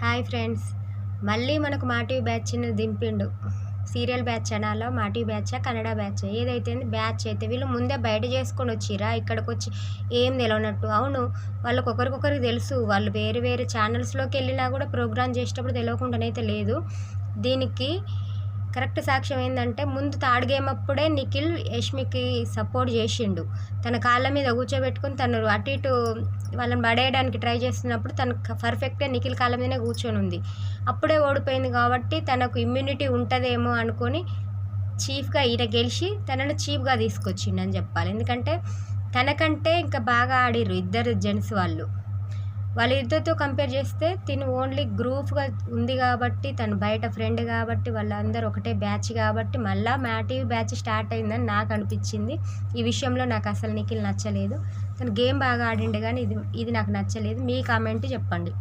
Hi friends, మళ్ళీ మనకు మా టీవీ బ్యాచ్ని దింపిండు. సీరియల్ బ్యాచ్ అనాలో, మా టీవీ బ్యాచా కన్నడ బ్యాచ్ ఏదైతే బ్యాచ్ అయితే వీళ్ళు ముందే బయట చేసుకొని వచ్చిరా, ఇక్కడికి వచ్చి ఏం తెలియనట్టు. అవును, వాళ్ళకి ఒకరికొకరికి తెలుసు, వాళ్ళు వేరే వేరే ఛానల్స్లోకి వెళ్ళినా కూడా ప్రోగ్రామ్ చేసేటప్పుడు తెలియకుండానైతే లేదు. దీనికి కరెక్ట్ సాక్ష్యం ఏంటంటే, ముందు థర్డ్ గేమ్ అప్పుడే నిఖిల్ యష్మికి సపోర్ట్ చేసిండు. తన కాళ్ళ మీద కూర్చోబెట్టుకుని తను అటు ఇటు వాళ్ళని పడేయడానికి ట్రై చేస్తున్నప్పుడు తను పర్ఫెక్ట్గా నిఖిల్ కాళ్ళ మీదనే కూర్చొని ఉంది. అప్పుడే ఓడిపోయింది కాబట్టి తనకు ఇమ్యూనిటీ ఉంటుందేమో అనుకొని చీఫ్గా ఈయన గెలిచి తనను చీఫ్గా తీసుకొచ్చిండు అని చెప్పాలి. ఎందుకంటే తనకంటే ఇంకా బాగా ఆడిర్రు ఇద్దరు జెంట్స్. వాళ్ళిద్దరితో కంపేర్ చేస్తే తిను ఓన్లీ గ్రూప్గా ఉంది కాబట్టి, తను బయట ఫ్రెండ్ కాబట్టి, వాళ్ళందరూ ఒకటే బ్యాచ్ కాబట్టి మళ్ళీ మా టీవీ బ్యాచ్ స్టార్ట్ అయిందని నాకు అనిపించింది. ఈ విషయంలో నాకు అసలు నిఖిల్ నచ్చలేదు. తను గేమ్ బాగా ఆడిండు కానీ ఇది నాకు నచ్చలేదు. మీ కామెంట్ చెప్పండి.